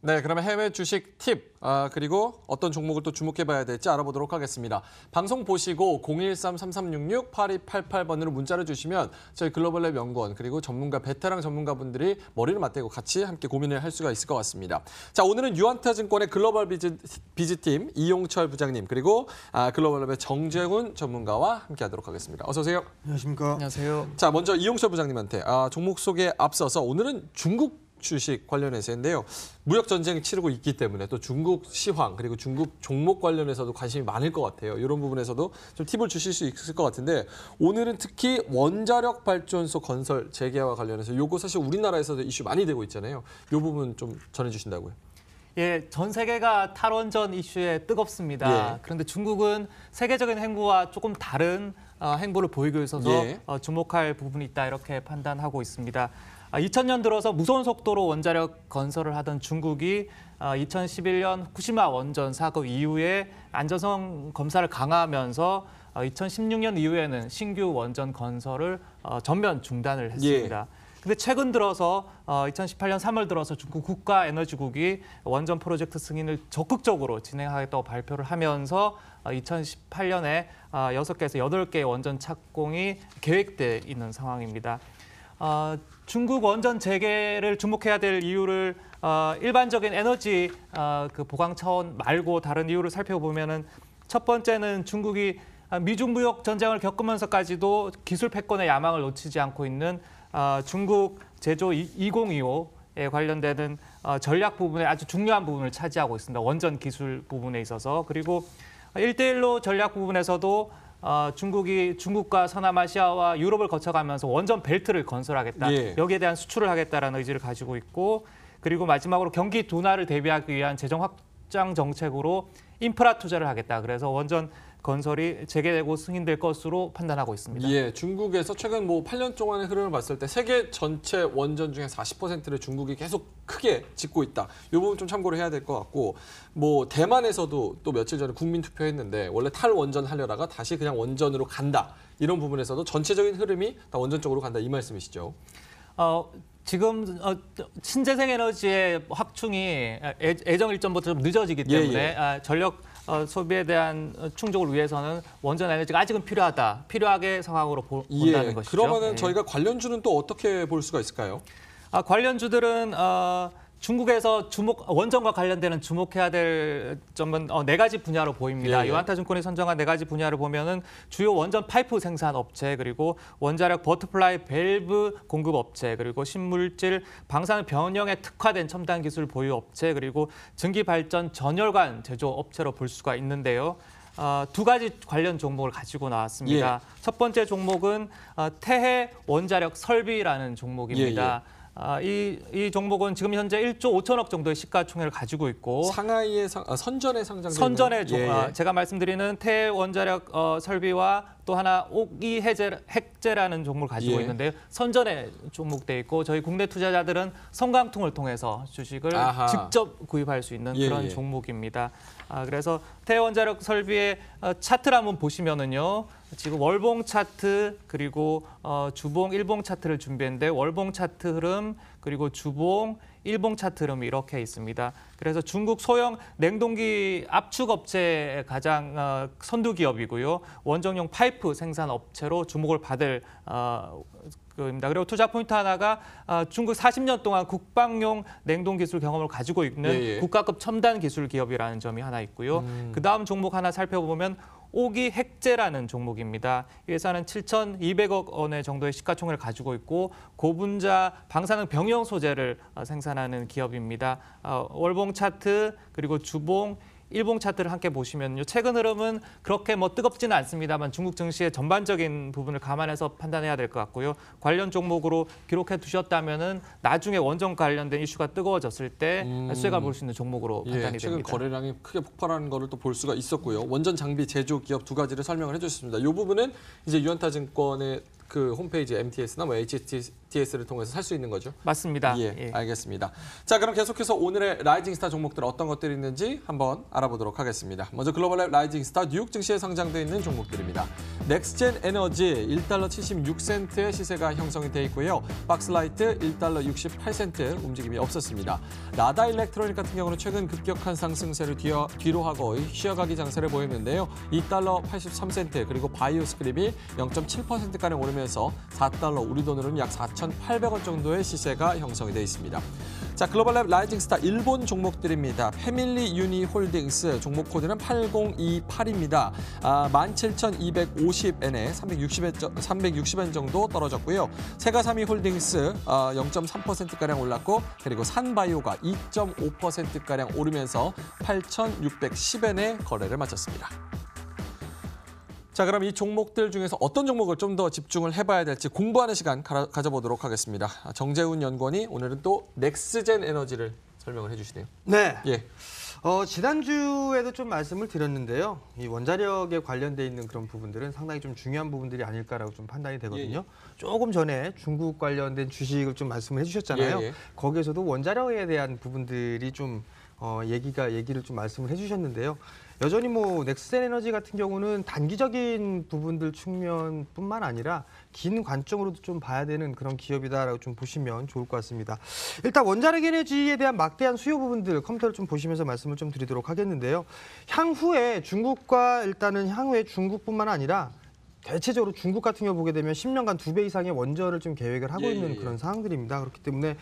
네, 그러면 해외 주식 팁, 그리고 어떤 종목을 또 주목해봐야 될지 알아보도록 하겠습니다. 방송 보시고 013-3366-8288번으로 문자를 주시면 저희 글로벌랩 연구원 그리고 전문가, 베테랑 전문가분들이 머리를 맞대고 같이 함께 고민을 할 수가 있을 것 같습니다. 자, 오늘은 유한타증권의 글로벌 비즈팀 이용철 부장님 그리고 글로벌랩의 정재훈 전문가와 함께하도록 하겠습니다. 어서 오세요. 안녕하십니까. 안녕하세요. 자, 먼저 이용철 부장님한테 종목 소개에 앞서서 오늘은 중국 주식 관련해서인데요. 무역 전쟁 치르고 있기 때문에 또 중국 시황 그리고 중국 종목 관련해서도 관심이 많을 것 같아요. 이런 부분에서도 좀 팁을 주실 수 있을 것 같은데 오늘은 특히 원자력 발전소 건설 재개와 관련해서 요거 사실 우리나라에서도 이슈 많이 되고 있잖아요. 이 부분 좀 전해주신다고요. 예, 전 세계가 탈원전 이슈에 뜨겁습니다. 예. 그런데 중국은 세계적인 행보와 조금 다른 행보를 보이고 있어서 예. 주목할 부분이 있다 이렇게 판단하고 있습니다. 2000년 들어서 무서운 속도로 원자력 건설을 하던 중국이 2011년 후쿠시마 원전 사고 이후에 안전성 검사를 강화하면서 2016년 이후에는 신규 원전 건설을 전면 중단을 했습니다. 근데 최근 들어서 2018년 3월 들어서 중국 국가에너지국이 원전 프로젝트 승인을 적극적으로 진행하겠다고 발표를 하면서 2018년에 6개에서 8개의 원전 착공이 계획돼 있는 상황입니다. 중국 원전 재개를 주목해야 될 이유를 일반적인 에너지 그 보강 차원 말고 다른 이유를 살펴보면은 첫 번째는 중국이 미중 무역 전쟁을 겪으면서까지도 기술 패권의 야망을 놓치지 않고 있는 중국 제조 2025에 관련되는 전략 부분에 아주 중요한 부분을 차지하고 있습니다. 원전 기술 부분에 있어서. 그리고 1대1로 전략 부분에서도 중국이 중국과 서남아시아와 유럽을 거쳐가면서 원전 벨트를 건설하겠다. 예. 여기에 대한 수출을 하겠다라는 의지를 가지고 있고 그리고 마지막으로 경기 둔화를 대비하기 위한 재정 확장 정책으로 인프라 투자를 하겠다. 그래서 원전 건설이 재개되고 승인될 것으로 판단하고 있습니다. 예, 중국에서 최근 8년 동안의 흐름을 봤을 때 세계 전체 원전 중에 40%를 중국이 계속 크게 짓고 있다. 이 부분 좀 참고를 해야 될 것 같고 대만에서도 또 며칠 전에 국민 투표했는데 원래 탈원전 하려다가 다시 그냥 원전으로 간다. 이런 부분에서도 전체적인 흐름이 다 원전 쪽으로 간다. 이 말씀이시죠? 지금 신재생 에너지의 확충이 예정 일정부터 좀 늦어지기 때문에 전력 소비에 대한 충족을 위해서는 원전 에너지가 아직은 필요하게 상황으로 본다는 것이죠. 그러면은 저희가 관련주는 또 어떻게 볼 수가 있을까요? 관련주들은 중국에서 원전과 관련되는 주목해야 될 점은 4가지 분야로 보입니다. 유한타증권이 선정한 4가지 분야를 보면은 주요 원전 파이프 생산 업체, 그리고 원자력 버터플라이 밸브 공급 업체, 그리고 신물질 방사능 변형에 특화된 첨단 기술 보유 업체, 그리고 증기 발전 전열관 제조 업체로 볼 수가 있는데요. 2가지 관련 종목을 가지고 나왔습니다. 첫 번째 종목은 태해 원자력 설비라는 종목입니다. 이 종목은 지금 현재 1조 5천억 정도의 시가총액을 가지고 있고 상하이에 선전에 상장되는 선전의 제가 말씀드리는 태해 원자력 설비와 또 하나 옥이 핵재라는 종목을 가지고 있는데요. 선전에 종목돼 있고 저희 국내 투자자들은 성강통을 통해서 주식을 직접 구입할 수 있는 그런 종목입니다. 그래서 태해 원자력 설비의 차트를 한번 보시면은요. 지금 월봉 차트 그리고 주봉, 일봉 차트를 준비했는데 월봉 차트 흐름 그리고 주봉, 일봉 차트 흐름이 이렇게 있습니다. 그래서 중국 소형 냉동기 압축 업체의 가장 선두 기업이고요. 원정용 파이프 생산 업체로 주목을 받을 입니다. 그리고 투자 포인트 하나가 중국 40년 동안 국방용 냉동 기술 경험을 가지고 있는 국가급 첨단 기술 기업이라는 점이 하나 있고요. 그다음 종목 하나 살펴보면 옥이 핵재라는 종목입니다. 이 회사는 7,200억 원의 정도의 시가총액을 가지고 있고 고분자 방사능 병영 소재를 생산하는 기업입니다. 월봉 차트 그리고 주봉, 일봉 차트를 함께 보시면요. 최근 흐름은 그렇게 뜨겁지는 않습니다만 중국 증시의 전반적인 부분을 감안해서 판단해야 될 것 같고요. 관련 종목으로 기록해 두셨다면은 나중에 원전 관련된 이슈가 뜨거워졌을 때 수혜가 볼 수 있는 종목으로 판단이 최근 됩니다. 거래량이 크게 폭발하는 것을 또 볼 수가 있었고요. 원전 장비 제조 기업 2가지를 설명을 해주셨습니다. 이 부분은 이제 유한타증권의 그 홈페이지 MTS나 뭐 HTS를 통해서 살 수 있는 거죠? 맞습니다. 예, 예. 알겠습니다. 자, 그럼 계속해서 오늘의 라이징 스타 종목들 어떤 것들이 있는지 한번 알아보도록 하겠습니다. 먼저 글로벌 라이징 스타 뉴욕 증시에 상장돼 있는 종목들입니다. 넥스젠 에너지 1달러 76센트의 시세가 형성이 돼 있고요. 박스라이트 1달러 68센트 움직임이 없었습니다. 라다 일렉트로닉 같은 경우는 최근 급격한 상승세를 뒤로 하고 쉬어가기 장세를 보였는데요. 2달러 83센트 그리고 바이오 스크립이 0.7%가량 오르면서 4달러 우리 돈으로는 약 4,800원 정도의 시세가 형성이 돼 있습니다. 자, 글로벌 라이징 스타 일본 종목들입니다. 패밀리 유니 홀딩스 종목 코드는 8028입니다. 17,250엔에 360엔 정도 떨어졌고요. 세가사미 홀딩스 0.3%가량 올랐고 그리고 산바이오가 2.5%가량 오르면서 8,610엔에 거래를 마쳤습니다. 자, 그럼 이 종목들 중에서 어떤 종목을 좀 더 집중을 해봐야 될지 공부하는 시간 가져보도록 하겠습니다. 정재훈 연구원이 오늘은 또 넥스젠 에너지를 설명을 해주시네요. 네. 예. 지난주에도 좀 말씀을 드렸는데요. 이 원자력에 관련돼 있는 그런 부분들은 상당히 좀 중요한 부분들이 아닐까라고 좀 판단이 되거든요. 조금 전에 중국 관련된 주식을 좀 말씀을 해주셨잖아요. 예. 거기에서도 원자력에 대한 부분들이 좀 얘기를 좀 말씀을 해주셨는데요. 여전히 뭐 넥스젠 에너지 같은 경우는 단기적인 부분들 측면뿐만 아니라 긴 관점으로도 좀 봐야 되는 그런 기업이다라고 좀 보시면 좋을 것 같습니다. 일단 원자력 에너지에 대한 막대한 수요 부분들 컴퓨터를 좀 보시면서 말씀을 좀 드리도록 하겠는데요. 향후에 중국뿐만 아니라 대체적으로 중국 같은 경우 보게 되면 10년간 2배 이상의 원전을 좀 계획을 하고 있는 그런 상황들입니다. 그렇기 때문에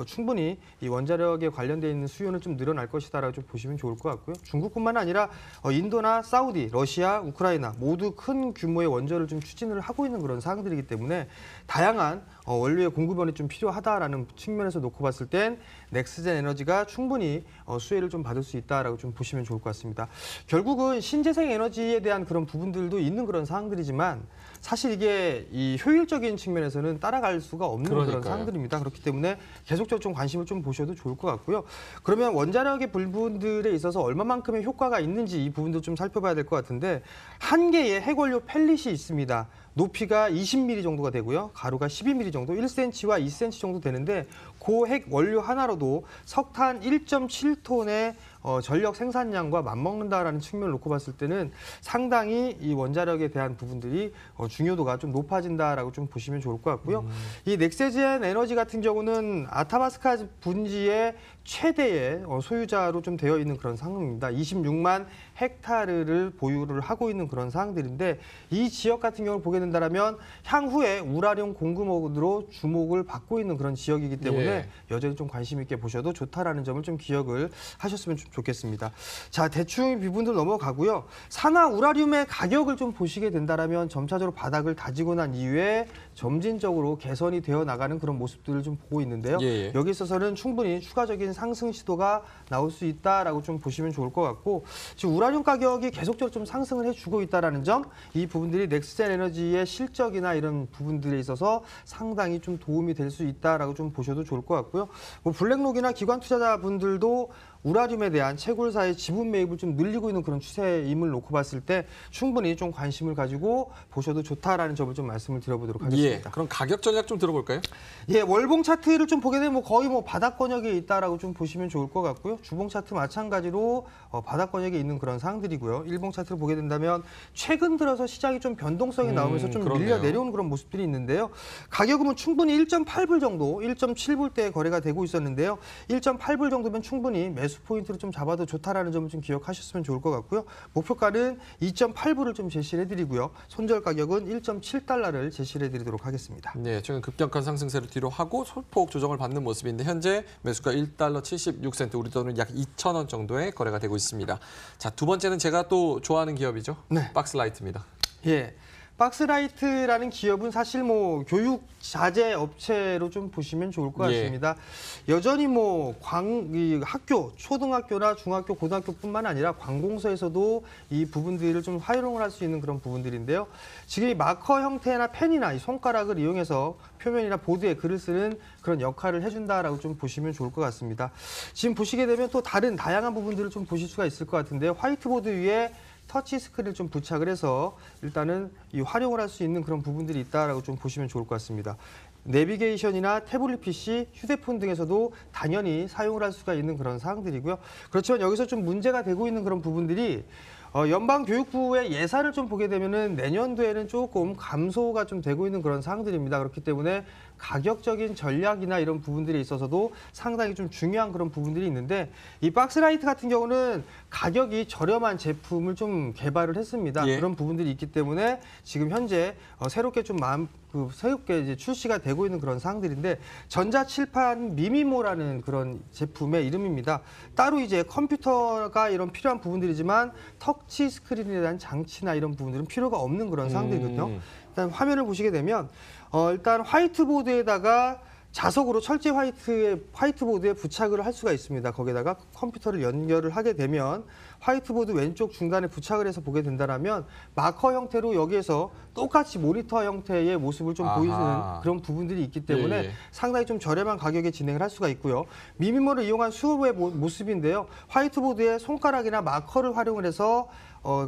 충분히 이 원자력에 관련돼 있는 수요는 좀 늘어날 것이다라고 좀 보시면 좋을 것 같고요. 중국뿐만 아니라 인도나 사우디, 러시아, 우크라이나 모두 큰 규모의 원전을 좀 추진을 하고 있는 그런 상황들이기 때문에 다양한 원료의 공급원이 좀 필요하다라는 측면에서 놓고 봤을 땐 넥스젠 에너지가 충분히 수혜를 좀 받을 수 있다라고 좀 보시면 좋을 것 같습니다. 결국은 신재생 에너지에 대한 그런 부분들도 있는 그런 상황들이지만 사실 이게 이 효율적인 측면에서는 따라갈 수가 없는 그런 상황들입니다. 그렇기 때문에 계속적으로 좀 관심을 좀 보셔도 좋을 것 같고요. 그러면 원자력의 부분들에 있어서 얼마만큼의 효과가 있는지 이 부분도 좀 살펴봐야 될 것 같은데 한 개의 핵원료 펠릿이 있습니다. 높이가 20mm 정도가 되고요. 가루가 12mm 정도, 1cm와 2cm 정도 되는데 그 핵 원료 하나로도 석탄 1.7톤의 전력 생산량과 맞먹는다라는 측면을 놓고 봤을 때는 상당히 이 원자력에 대한 부분들이 중요도가 좀 높아진다라고 좀 보시면 좋을 것 같고요. 이 넥스젠 에너지 같은 경우는 아타바스카 분지의 최대의 소유자로 좀 되어 있는 그런 상황입니다. 26만 헥타르를 보유를 하고 있는 그런 상황들인데 이 지역 같은 경우를 보게 된다면 향후에 우라늄 공급원으로 주목을 받고 있는 그런 지역이기 때문에 여전히 좀 관심 있게 보셔도 좋다라는 점을 좀 기억을 하셨으면 좋겠습니다. 자, 대충 부분들 넘어가고요. 산화 우라늄의 가격을 좀 보시게 된다면 점차적으로 바닥을 다지고 난 이후에 점진적으로 개선이 되어 나가는 그런 모습들을 좀 보고 있는데요. 여기 있어서는 충분히 추가적인 상승 시도가 나올 수 있다라고 좀 보시면 좋을 것 같고 지금 우라늄 가격이 계속적으로 좀 상승을 해주고 있다라는 점, 이 부분들이 넥스젠 에너지의 실적이나 이런 부분들에 있어서 상당히 좀 도움이 될 수 있다라고 좀 보셔도 좋을 것 같고요. 뭐 블랙록이나 기관 투자자분들도 우라늄에 대한 채굴사의 지분 매입을 좀 늘리고 있는 그런 추세임을 놓고 봤을 때 충분히 좀 관심을 가지고 보셔도 좋다라는 점을 좀 말씀을 드려보도록 하겠습니다. 그럼 가격 전략 좀 들어볼까요? 월봉 차트를 좀 보게 되면 거의 바닥권역에 있다라고 좀 보시면 좋을 것 같고요. 주봉 차트 마찬가지로 바닥권역에 있는 그런 상황들이고요. 일봉 차트를 보게 된다면 최근 들어서 시장이 좀 변동성이 나오면서 좀 밀려 내려오는 그런 모습들이 있는데요. 가격은 충분히 1.8불 정도, 1.7불대에 거래가 되고 있었는데요. 1.8불 정도면 충분히 매수 포인트로 좀 잡아도 좋다라는 점을 좀 기억하셨으면 좋을 것 같고요. 목표가는 2.8불을 좀 제시를 해드리고요. 손절 가격은 1.7달러를 제시를 해드리도록 하겠습니다. 네, 최근 급격한 상승세를 뒤로 하고 소폭 조정을 받는 모습인데 현재 매수가 1달러 76센트, 우리 돈은 약 2,000원 정도의 거래가 되고 있습니다. 자, 두 번째는 제가 또 좋아하는 기업이죠. 박스라이트입니다. 박스라이트라는 기업은 사실 교육 자재 업체로 좀 보시면 좋을 것 같습니다. 여전히 이 학교, 초등학교나 중학교, 고등학교뿐만 아니라 관공서에서도 이 부분들을 좀 활용을 할 수 있는 그런 부분들인데요. 지금 이 마커 형태나 펜이나 이 손가락을 이용해서 표면이나 보드에 글을 쓰는 그런 역할을 해준다라고 좀 보시면 좋을 것 같습니다. 지금 보시게 되면 또 다른 다양한 부분들을 좀 보실 수가 있을 것 같은데요. 화이트보드 위에 터치 스크린을 좀 부착을 해서 일단은 이 활용을 할 수 있는 그런 부분들이 있다라고 좀 보시면 좋을 것 같습니다. 내비게이션이나 태블릿 PC, 휴대폰 등에서도 당연히 사용을 할 수가 있는 그런 사항들이고요. 그렇지만 여기서 좀 문제가 되고 있는 그런 부분들이 연방교육부의 예산을 좀 보게 되면은 내년도에는 조금 감소가 좀 되고 있는 그런 사항들입니다. 그렇기 때문에 가격적인 전략이나 이런 부분들에 있어서도 상당히 좀 중요한 그런 부분들이 있는데 이 박스라이트 같은 경우는 가격이 저렴한 제품을 좀 개발을 했습니다. 예. 그런 부분들이 있기 때문에 지금 현재 새롭게 좀 새롭게 이제 출시가 되고 있는 그런 사항들인데 전자칠판 미미모라는 그런 제품의 이름입니다. 따로 이제 컴퓨터가 이런 필요한 부분들이지만 터치 스크린에 대한 장치나 이런 부분들은 필요가 없는 그런 사항들이거든요. 일단 화면을 보시게 되면 일단 화이트보드에다가 자석으로 철제 화이트보드에 부착을 할 수가 있습니다. 거기다가 컴퓨터를 연결을 하게 되면 화이트보드 왼쪽 중간에 부착을 해서 보게 된다면 마커 형태로 여기에서 똑같이 모니터 형태의 모습을 좀 아하. 보이는 그런 부분들이 있기 때문에 예. 상당히 좀 저렴한 가격에 진행을 할 수가 있고요. 미미모를 이용한 수업의 모습인데요. 화이트보드에 손가락이나 마커를 활용을 해서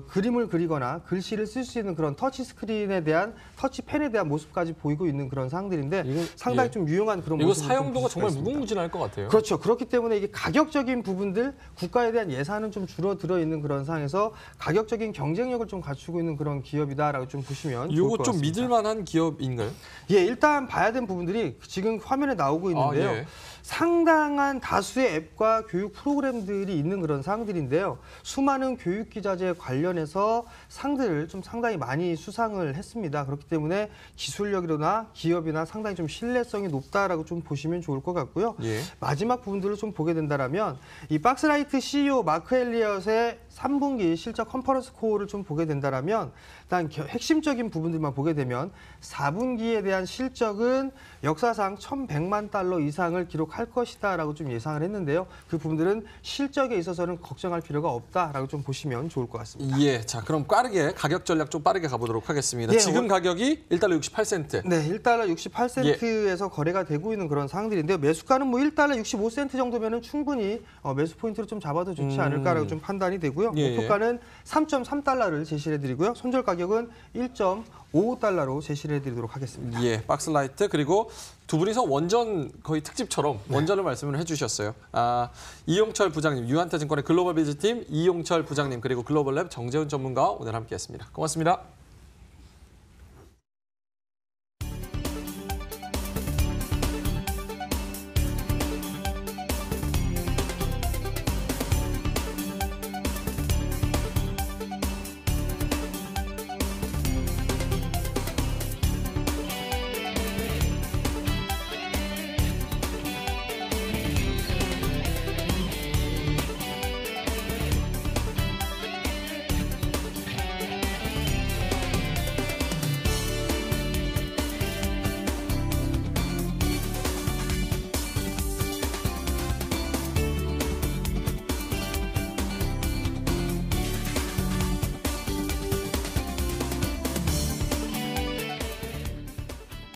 그림을 그리거나 글씨를 쓸 수 있는 그런 터치 스크린에 대한 터치펜에 대한 모습까지 보이고 있는 그런 상황들인데 이거, 상당히 예. 좀 유용한 그런 이거 모습을 사용도가 좀 정말 볼 수가 있습니다. 무궁무진할 것 같아요. 그렇죠. 그렇기 때문에 이게 가격적인 부분들, 국가에 대한 예산은 좀 줄어들어 있는 그런 상황에서 가격적인 경쟁력을 좀 갖추고 있는 그런 기업이다라고 좀 보시면 좋을 이거 것 좀 같습니다. 믿을만한 기업인가요? 예, 일단 봐야 되는 부분들이 지금 화면에 나오고 있는데요. 예. 상당한 다수의 앱과 교육 프로그램들이 있는 그런 사항들인데요. 수많은 교육 기자재 관련해서 상들을 좀 상당히 많이 수상을 했습니다. 그렇기 때문에 기술력이나 기업이나 상당히 좀 신뢰성이 높다라고 좀 보시면 좋을 것 같고요. 예. 마지막 부분들을 좀 보게 된다면 이 박스라이트 CEO 마크 엘리엇의 3분기 실적 컨퍼런스 콜을 좀 보게 된다면 일단 핵심적인 부분들만 보게 되면 4분기에 대한 실적은 역사상 1,100만 달러 이상을 기록할 것이다라고 좀 예상을 했는데요. 그 부분들은 실적에 있어서는 걱정할 필요가 없다라고 좀 보시면 좋을 것 같습니다. 예, 자 그럼 빠르게 가격 전략 좀 빠르게 가보도록 하겠습니다. 예, 지금 가격이 1달러 68센트. 네, 1달러 68센트에서 거래가 되고 있는 그런 상황들인데요. 매수가는 뭐 1달러 65센트 정도면은 충분히 매수 포인트로 좀 잡아도 좋지 않을까라고 좀 판단이 되고요. 예, 목표가는 3.3달러를 제시를 해드리고요. 손절 가격은 1.55달러로 제시를 해드리도록 하겠습니다. 예, 박스라이트 그리고 두 분이서 원전 거의 특집처럼 원전을 말씀을 해주셨어요. 이용철 부장님, 유한타증권의 글로벌 비즈팀 이용철 부장님 그리고 글로벌랩 정재훈 전문가와 오늘 함께했습니다. 고맙습니다.